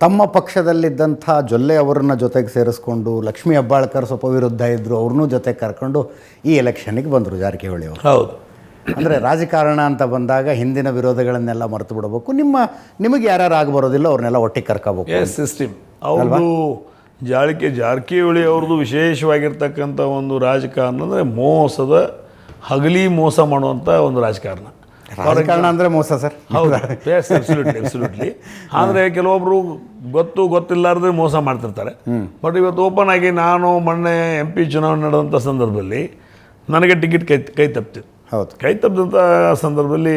ತಮ್ಮ ಪಕ್ಷದಲ್ಲಿದ್ದಂಥ ಜೊಲ್ಲೆ ಅವರನ್ನ ಜೊತೆಗೆ ಸೇರಿಸ್ಕೊಂಡು ಲಕ್ಷ್ಮೀ ಹೆಬ್ಬಾಳ್ಕರ್ ಸ್ವಲ್ಪ ವಿರುದ್ಧ ಇದ್ದರು, ಅವ್ರನ್ನೂ ಜೊತೆಗೆ ಕರ್ಕೊಂಡು ಈ ಎಲೆಕ್ಷನ್ನಿಗೆ ಬಂದರು ಜಾರಕಿಹೊಳಿ ಅವರು. ಹೌದು. ಅಂದರೆ ರಾಜಕಾರಣ ಅಂತ ಬಂದಾಗ ಹಿಂದಿನ ವಿರೋಧಗಳನ್ನೆಲ್ಲ ಮರೆತು ಬಿಡಬೇಕು, ನಿಮಗೆ ಯಾರ್ಯಾರು ಆಗಿ ಬರೋದಿಲ್ಲ ಅವ್ರನ್ನೆಲ್ಲ ಒಟ್ಟಿಗೆ ಕರ್ಕೋಬೇಕು. ಸಿಸ್ಟಮ್ ಅವ್ರದ್ದು ಜಾರಕಿಹೊಳಿ ಅವ್ರದ್ದು ವಿಶೇಷವಾಗಿರ್ತಕ್ಕಂಥ ಒಂದು ರಾಜಕಾರಣ ಅಂದರೆ ಮೋಸದ ಹಗಲಿ ಮೋಸ ಮಾಡುವಂಥ ಒಂದು ರಾಜಕಾರಣ ಅಂದರೆ ಮೋಸ ಸರ್. ಹೌದು, ಅಬ್ಸಲ್ಯೂಟ್ಲಿ. ಅಂದರೆ ಕೆಲವೊಬ್ರು ಗೊತ್ತಿಲ್ಲಾರ್ದೆ ಮೋಸ ಮಾಡ್ತಿರ್ತಾರೆ. ಬಟ್ ಇವತ್ತು ಓಪನ್ ಆಗಿ ನಾನು ಮೊನ್ನೆ MP ಚುನಾವಣೆ ನಡೆದಂಥ ಸಂದರ್ಭದಲ್ಲಿ ನನಗೆ ಟಿಕೆಟ್ ಕೈ ತಪ್ಪಿತು. ಹೌದು, ಕೈ ತಪ್ಪಿದಂಥ ಸಂದರ್ಭದಲ್ಲಿ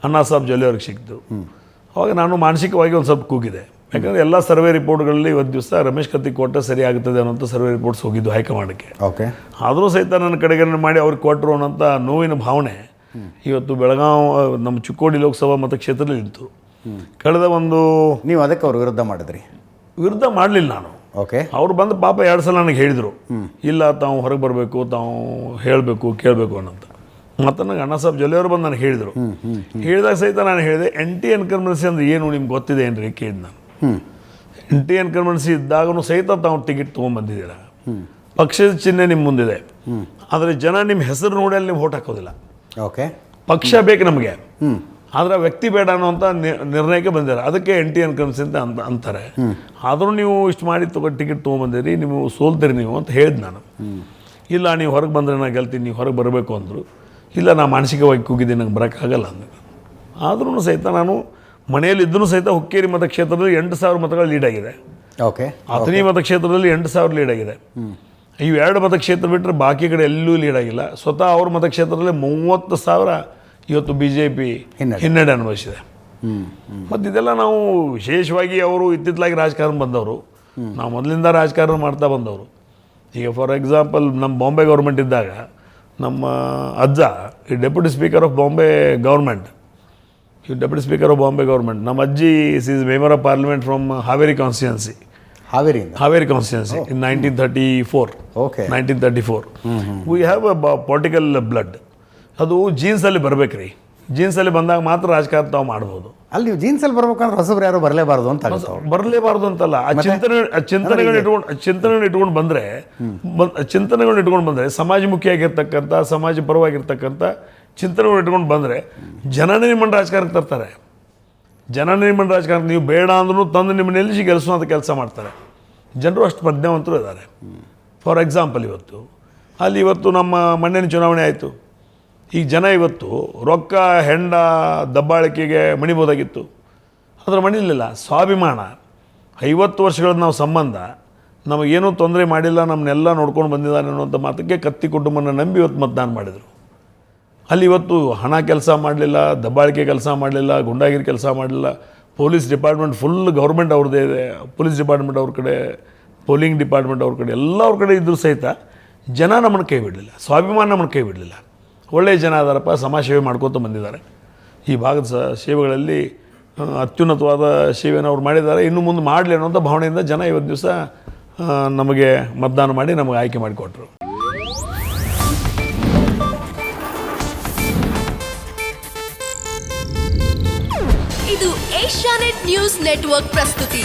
ಅಣ್ಣಾ ಸಾಹೇಬ್ ಜೊಲ್ಲೆ ಅವ್ರಿಗೆ ಸಿಕ್ತು. ಅವಾಗ ನಾನು ಮಾನಸಿಕವಾಗಿ ಒಂದು ಸ್ವಲ್ಪ ಕೂಗಿದೆ. ಯಾಕಂದರೆ ಎಲ್ಲ ಸರ್ವೆ ರಿಪೋರ್ಟ್ಗಳಲ್ಲಿ ಇವತ್ತು ದಿವಸ ರಮೇಶ್ ಕತ್ತಿಕೋಟೆ ಸರಿ ಆಗುತ್ತದೆ ಅನ್ನೋಂಥ ಸರ್ವೆ ರಿಪೋರ್ಟ್ಸ್ ಹೋಗಿದ್ದು ಹೈಕಮಾಂಡ್ಗೆ. ಓಕೆ, ಆದರೂ ಸಹಿತ ನನ್ನ ಕಡೆಗಣನೆ ಮಾಡಿ ಅವ್ರಿಗೆ ಕೊಟ್ಟರು ಅನ್ನೋಂಥ ನೋವಿನ ಭಾವನೆ ಇವತ್ತು ಬೆಳಗಾವಿ ನಮ್ಮ ಚಿಕ್ಕೋಡಿ ಲೋಕಸಭಾ ಮತಕ್ಷೇತ್ರದಲ್ಲಿ ಇತ್ತು. ಕಳೆದ ಒಂದು ನೀವು ಅದಕ್ಕೆ ಅವ್ರ ವಿರುದ್ಧ ಮಾಡಿದ್ರಿ? ವಿರುದ್ಧ ಮಾಡಲಿಲ್ಲ ನಾನು. ಓಕೆ, ಅವ್ರು ಬಂದು ಪಾಪ 2 ಸಲ ನನಗೆ ಹೇಳಿದರು, ಇಲ್ಲ ತಾವು ಹೊರಗೆ ಬರಬೇಕು, ತಾವು ಹೇಳಬೇಕು ಕೇಳಬೇಕು ಅನ್ನೋಂಥ. ಮತ್ತು ನನಗೆ ಅಣ್ಣಾ ಸಾಹೇಬ್ ಜೊಲ್ಲೆ ಅವರು ಬಂದು ನನಗೆ ಹೇಳಿದರು. ಹೇಳಿದಾಗ ಸಹಿತ ನಾನು ಹೇಳಿದೆ, NT ಎನ್ಕರ್ಮೆನ್ಸಿ ಅಂದ್ರೆ ಏನು ನಿಮ್ಗೆ ಗೊತ್ತಿದೆ ಏನ್ರಿ ಕೇಳಿದ್ ನಾನು. NT ಎನ್ಕರ್ಮೆನ್ಸಿ ಇದ್ದಾಗೂ ಸಹಿತ ತಾವು ಟಿಕೆಟ್ ತೊಗೊಂಡ್ಬಂದಿದ್ದೀರ, ಪಕ್ಷದ ಚಿಹ್ನೆ ನಿಮ್ಮ ಮುಂದಿದೆ, ಆದರೆ ಜನ ನಿಮ್ಮ ಹೆಸರು ನೋಡಿ ಅಲ್ಲಿ ನೀವು ವೋಟ್ ಹಾಕೋದಿಲ್ಲ. ಓಕೆ, ಪಕ್ಷ ಬೇಕು ನಮಗೆ, ಆದರೆ ವ್ಯಕ್ತಿ ಬೇಡ ಅನ್ನೋಂಥ ನಿರ್ಣಯಕ್ಕೆ ಬಂದಿದ್ದಾರೆ. ಅದಕ್ಕೆ NT ಎನ್ಕರ್ಮೆನ್ಸಿ ಅಂತ ಅಂತಾರೆ. ಆದರೂ ನೀವು ಇಷ್ಟು ಮಾಡಿ ಟಿಕೆಟ್ ತೊಗೊಂಬಂದಿರಿ, ನೀವು ಸೋಲ್ತೀರಿ ನೀವು ಅಂತ ಹೇಳಿದ್ ನಾನು. ಇಲ್ಲ ನೀವು ಹೊರಗೆ ಬಂದರೆ ನಾನು ಗೆಲ್ತೀನಿ, ನೀವು ಹೊರಗೆ ಬರಬೇಕು ಅಂದರು. ಇಲ್ಲ ನಾ ಮಾನಸಿಕವಾಗಿ ಕೂಗಿದ್ದೀನಿ, ನಂಗೆ ಬರೋಕ್ಕಾಗಲ್ಲ ಅಂದೆ. ಆದ್ರೂ ಸಹಿತ ನಾನು ಮನೆಯಲ್ಲಿದ್ದೂ ಸಹಿತ ಹುಕ್ಕೇರಿ ಮತಕ್ಷೇತ್ರದಲ್ಲಿ 8,000 ಮತಗಳು ಲೀಡ್ ಆಗಿದೆ. ಓಕೆ, ಅಥಣಿ ಮತಕ್ಷೇತ್ರದಲ್ಲಿ 8,000 ಲೀಡ್ ಆಗಿದೆ. ಇವು 2 ಮತಕ್ಷೇತ್ರ ಬಿಟ್ಟರೆ ಬಾಕಿ ಕಡೆ ಎಲ್ಲೂ ಲೀಡ್ ಆಗಿಲ್ಲ. ಸ್ವತಃ ಅವ್ರ ಮತಕ್ಷೇತ್ರದಲ್ಲಿ 30,000 ಇವತ್ತು BJP ಹಿನ್ನಡೆ ಅನುಭವಿಸಿದೆ. ಮತ್ತು ಇದೆಲ್ಲ ನಾವು ವಿಶೇಷವಾಗಿ ಅವರು ಇತ್ತಿತ್ತಲಾಗಿ ರಾಜಕಾರಣ ಬಂದವರು, ನಾವು ಮೊದಲಿಂದ ರಾಜಕಾರಣ ಮಾಡ್ತಾ ಬಂದವರು. ಈಗ ಫಾರ್ ಎಕ್ಸಾಂಪಲ್ ನಮ್ಮ ಬಾಂಬೆ ಗೌರ್ಮೆಂಟ್ ಇದ್ದಾಗ ನಮ್ಮ ಅಜ್ಜ ಈ deputy speaker of Bombay government, ನಮ್ಮ ಅಜ್ಜಿ is member of parliament from Haveri constituency in 1934. Okay, 1934. We have a political blood. ಅದು ಜೀನ್ಸಲ್ಲಿ ಬರ್ಬೇಕ್ರಿ. ಜೀನ್ಸಲ್ಲಿ ಬಂದಾಗ ಮಾತ್ರ ರಾಜಕಾರಣ ತಾವು ಮಾಡ್ಬೋದು. ಅಲ್ಲಿ ನೀವು ಜೀನ್ಸಲ್ಲಿ ಬರ್ಬೇಕಂದ್ರೆ ಹೊಸಬ್ರು ಯಾರು ಬರಲೇಬಾರ್ದು ಅಂತ. ಬರಲೇಬಾರ್ದು ಅಂತಲ್ಲ, ಚಿಂತನೆಗಳನ್ನ ಇಟ್ಕೊಂಡು ಬಂದರೆ ಸಮಾಜಮುಖಿಯಾಗಿರ್ತಕ್ಕಂಥ, ಸಮಾಜ ಪರವಾಗಿರ್ತಕ್ಕಂಥ ಚಿಂತನೆಗಳು ಇಟ್ಕೊಂಡು ಬಂದರೆ ಜನನೇ ನಿಮ್ಮನ್ನು ರಾಜಕಾರಣಕ್ಕೆ ತರ್ತಾರೆ. ನೀವು ಬೇಡ ಅಂದ್ರೂ ತಂದು ನಿಮ್ಮ ನಿಲ್ಲಿಸಿ ಗೆಲ್ಲಿಸುವಂಥ ಕೆಲಸ ಮಾಡ್ತಾರೆ. ಜನರು ಅಷ್ಟು ಪ್ರಜ್ಞಾವಂತರು ಇದ್ದಾರೆ. ಫಾರ್ ಎಕ್ಸಾಂಪಲ್ ಇವತ್ತು ನಮ್ಮ ಮಣ್ಣಿನ ಚುನಾವಣೆ ಆಯಿತು. ಈಗ ಜನ ಇವತ್ತು ರೊಕ್ಕ ಹೆಂಡ ದಬ್ಬಾಳಿಕೆಗೆ ಮಣಿಬೋದಾಗಿತ್ತು, ಅದರ ಮಣಿಲಿಲ್ಲ. ಸ್ವಾಭಿಮಾನ, 50 ವರ್ಷಗಳ ನಾವು ಸಂಬಂಧ, ನಮಗೇನೂ ತೊಂದರೆ ಮಾಡಿಲ್ಲ, ನಮ್ಮನ್ನೆಲ್ಲ ನೋಡ್ಕೊಂಡು ಬಂದಿದ್ದಾನೆ ಅನ್ನೋಂಥ ಮಾತಕ್ಕೆ ಕತ್ತಿ ಕುಟುಂಬನ ನಂಬಿ ಇವತ್ತು ಮತದಾನ ಮಾಡಿದರು. ಅಲ್ಲಿ ಇವತ್ತು ಹಣ ಕೆಲಸ ಮಾಡಲಿಲ್ಲ, ದಬ್ಬಾಳಿಕೆ ಕೆಲಸ ಮಾಡಲಿಲ್ಲ, ಗುಂಡಾಗಿರಿ ಕೆಲಸ ಮಾಡಲಿಲ್ಲ. ಪೊಲೀಸ್ ಡಿಪಾರ್ಟ್ಮೆಂಟ್ ಫುಲ್ ಗೌರ್ಮೆಂಟ್ ಅವ್ರದ್ದೇ ಇದೆ. ಪೊಲೀಸ್ ಡಿಪಾರ್ಟ್ಮೆಂಟ್ ಅವ್ರ ಕಡೆ, ಪೋಲಿಂಗ್ ಡಿಪಾರ್ಟ್ಮೆಂಟ್ ಅವ್ರ ಕಡೆ, ಎಲ್ಲ ಅವ್ರ ಕಡೆ ಇದ್ದರೂ ಸಹಿತ ಜನ ನಮ್ಮನ್ನು ಕೈ ಬಿಡಲಿಲ್ಲ, ಸ್ವಾಭಿಮಾನ ನಮ್ಮನ್ನು ಕೈ ಬಿಡಲಿಲ್ಲ. ಒಳ್ಳೆಯ ಜನ ಅದಾರಪ್ಪ, ಸಮಾಜ ಸೇವೆ ಮಾಡ್ಕೊತ ಬಂದಿದ್ದಾರೆ. ಈ ಭಾಗದ ಸೇವೆಗಳಲ್ಲಿ ಅತ್ಯುನ್ನತವಾದ ಸೇವೆಯನ್ನು ಅವ್ರು ಮಾಡಿದ್ದಾರೆ. ಇನ್ನು ಮುಂದೆ ಮಾಡಲಿ ಅನ್ನೋಂಥ ಭಾವನೆಯಿಂದ ಜನ ಇವತ್ತು ದಿವಸ ನಮಗೆ ಮತದಾನ ಮಾಡಿ ನಮಗೆ ಆಯ್ಕೆ ಮಾಡಿಕೊಟ್ರು. ಇದು ಏಷ್ಯಾನೆಟ್ ನ್ಯೂಸ್ ನೆಟ್ವರ್ಕ್ ಪ್ರಸ್ತುತಿ.